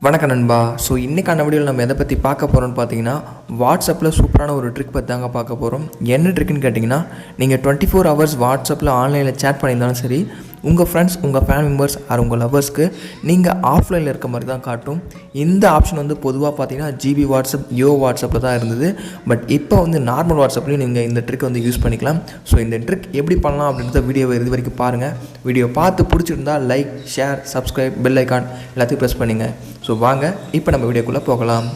வணக்கம் நண்பா. ஸோ இன்றைக்கான வீடியோவில் நம்ம எதை பற்றி பார்க்க போகிறோம்னு பார்த்தீங்கன்னா, வாட்ஸ்அப்பில் சூப்பரான ஒரு ட்ரிக் பற்றி தாங்க பார்க்க போகிறோம். என்ன ட்ரிக்குன்னு கேட்டிங்கன்னா, நீங்கள் 24 ஹவர்ஸ் வாட்ஸ்அப்பில் ஆன்லைனில் சேட் பண்ணியிருந்தாலும் சரி, உங்கள் ஃப்ரெண்ட்ஸ், உங்கள் ஃபேமிலி மெம்பர்ஸ் ஆர் உங்கள் லவர்ஸ்க்கு நீங்கள் ஆஃப்லைனில் இருக்க மாதிரி தான் காட்டும். இந்த ஆப்ஷன் வந்து பொதுவாக பார்த்தீங்கன்னா ஜிபி வாட்ஸ்அப், வாட்ஸ்அப்பில் தான் இருந்தது. பட் இப்போ வந்து நார்மல் வாட்ஸ்அப்லேயும் நீங்கள் இந்த ட்ரிக் வந்து யூஸ் பண்ணிக்கலாம். ஸோ இந்த ட்ரிக் எப்படி பண்ணலாம் அப்படின்றத வீடியோவை இது வரைக்கும் பாருங்கள். வீடியோ பார்த்து பிடிச்சிருந்தா like, share, subscribe, bell icon எல்லாத்தையும் ப்ரெஸ் பண்ணுங்கள். ஸோ வாங்க இப்போ நம்ம வீடியோக்குள்ளே போகலாம்.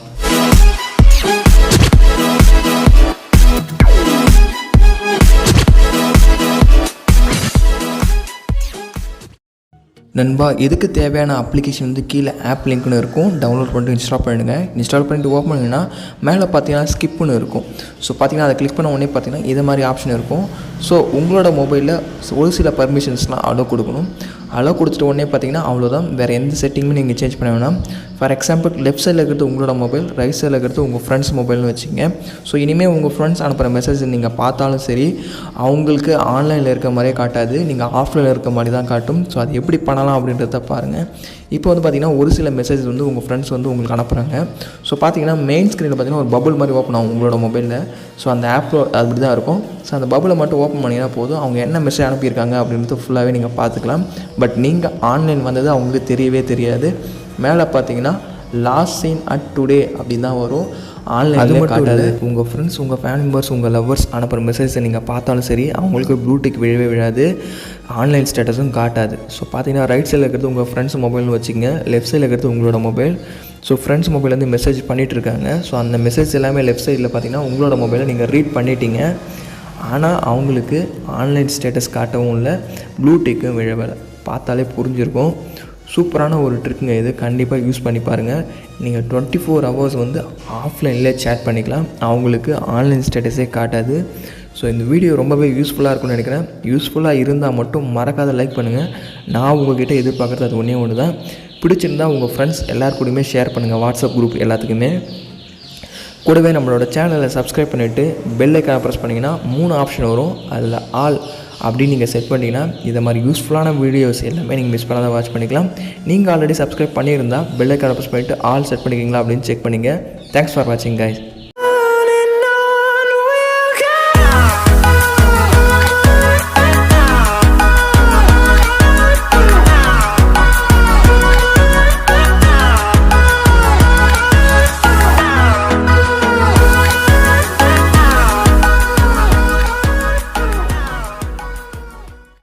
நண்பா, இதுக்கு தேவையான அப்ளிகேஷன் வந்து கீழே ஆப் லிங்க்னு இருக்கும். டவுன்லோட் பண்ணிட்டு இன்ஸ்டால் பண்ணிடுங்க. இன்ஸ்டால் பண்ணிட்டு ஓப்பன் பண்ணிங்கன்னா மேலே பார்த்தீங்கன்னா ஸ்கிப்னு இருக்கும். ஸோ பார்த்தீங்கன்னா அதை கிளிக் பண்ண உடனே பார்த்தீங்கன்னா இது மாதிரி ஆப்ஷன் இருக்கும். ஸோ உங்களோட மொபைலில் ஒரு சில பர்மிஷன்ஸ்லாம் அலோவ் கொடுக்கணும். அலோவ் கொடுத்துட்டு உடனே பார்த்தீங்கன்னா அவ்வளோதான். வேறு எந்த செட்டிங்குமே நீங்கள் சேஞ்ச் பண்ண வேணாம். ஃபார் எக்ஸாம்பிள் லெஃப்ட் சைடில் இருக்கிறது உங்களோட மொபைல், ரைட் சைடில் இருக்கிறது உங்கள் ஃப்ரெண்ட்ஸ் மொபைல்னு வச்சுங்க. ஸோ இனிமேல் உங்கள் ஃப்ரெண்ட்ஸ் அனுப்புகிற மெசேஜ் நீங்கள் பார்த்தாலும் சரி, அவங்களுக்கு ஆன்லைனில் இருக்க மாதிரியே காட்டாது, நீங்கள் ஆஃப்லைனில் இருக்க மாதிரி தான் காட்டும். ஸோ அது எப்படி பண்ணலாம் அப்படின்றத பாருங்கள். இப்போ வந்து பார்த்திங்கன்னா ஒரு சில மெசேஜ் வந்து உங்கள் ஃப்ரெண்ட்ஸ் வந்து உங்களுக்கு அனுப்புகிறாங்க. ஸோ பார்த்தீங்கன்னா மெயின் ஸ்க்ரீனில் பார்த்தீங்கன்னா ஒரு பபுள் மாதிரி ஓப்பன் ஆகும் உங்களோட மொபைலில். ஸோ அந்த ஆப் அப்படி தான் இருக்கும். ஸோ அந்த பபுளை மட்டும் ஓப்பன் பண்ணிங்கன்னா போதும், அவங்க என்ன மெசேஜ் அனுப்பியிருக்காங்க அப்படின்றது ஃபுல்லாகவே நீங்கள் பார்த்துக்கலாம். பட் நீங்கள் ஆன்லைன் வந்தது அவங்களுக்கு தெரியவே தெரியாது. மேலே பார்த்தீங்கன்னா லாஸ்ட் சீன் அட் டுடே அப்படின்னு தான் வரும். ஆன்லைன் அது மட்டும் காட்டாது. உங்கள் ஃப்ரெண்ட்ஸ், உங்கள் ஃபேமிலி மெம்பர்ஸ், உங்கள் லவ்வர்ஸ் அனுப்புகிற மெசேஜை நீங்கள் பார்த்தாலும் சரி, அவங்களுக்கு ப்ளூடிக் விழவே விழாது, ஆன்லைன் ஸ்டேட்டஸும் காட்டாது. ஸோ பார்த்தீங்கன்னா ரைட் சைடில் இருக்கிறது உங்கள் ஃப்ரெண்ட்ஸ் மொபைல்னு வச்சுங்க, லெஃப்ட் சைடில் இருக்கிறது உங்களோட மொபைல். ஸோ ஃப்ரெண்ட்ஸ் மொபைல்லேருந்து மெசேஜ் பண்ணிகிட்டு இருக்காங்க. ஸோ அந்த மெசேஜ் எல்லாமே லெஃப்ட் சைடில் பார்த்தீங்கன்னா உங்களோட மொபைலை நீங்கள் ரீட் பண்ணிட்டீங்க. ஆனால் அவங்களுக்கு ஆன்லைன் ஸ்டேட்டஸ் காட்டவும் இல்லை, ப்ளூடிக்கும் விழவில்லை. பார்த்தாலே புரிஞ்சிருக்கும். சூப்பரான ஒரு ட்ரிக்குங்க இது. கண்டிப்பாக யூஸ் பண்ணி பாருங்கள். நீங்கள் 24 ஹவர்ஸ் வந்து ஆஃப்லைனில் சேட் பண்ணிக்கலாம், அவங்களுக்கு ஆன்லைன் ஸ்டேட்டஸே காட்டாது. ஸோ இந்த வீடியோ ரொம்பவே யூஸ்ஃபுல்லாக இருக்கும்னு நினைக்கிறேன். யூஸ்ஃபுல்லாக இருந்தால் மட்டும் மறக்காத லைக் பண்ணுங்கள். நான் உங்கள்கிட்ட எதிர்பார்க்குறது அது ஒன்று தான். பிடிச்சிருந்தால் உங்கள் ஃப்ரெண்ட்ஸ் எல்லாருக்கூடையுமே ஷேர் பண்ணுங்கள், வாட்ஸ்அப் குரூப் எல்லாத்துக்குமே. கூடவே நம்மளோட சேனலை சப்ஸ்கிரைப் பண்ணிவிட்டு பெல் ஐக்கானை ப்ரெஸ் பண்ணிங்கன்னா 3 ஆப்ஷன் வரும். அதில் ஆல் அப்படின்னு நீங்கள் செட் பண்ணிங்கன்னா இதை மாதிரி யூஸ்ஃபுல்லான வீடியோஸ் எல்லாமே நீங்கள் மிஸ் பண்ணாத வாட்ச் பண்ணிக்கலாம். நீங்கள் ஆல்ரெடி சப்ஸ்கிரைப் பண்ணியிருந்தால் பெல் ஐக்கானை ப்ரெஸ் பண்ணிவிட்டு ஆல் செட் பண்ணிக்கிங்களா அப்படின்னு செக் பண்ணிங்க. தேங்க்ஸ் ஃபார் வாட்சிங் கைஸ்.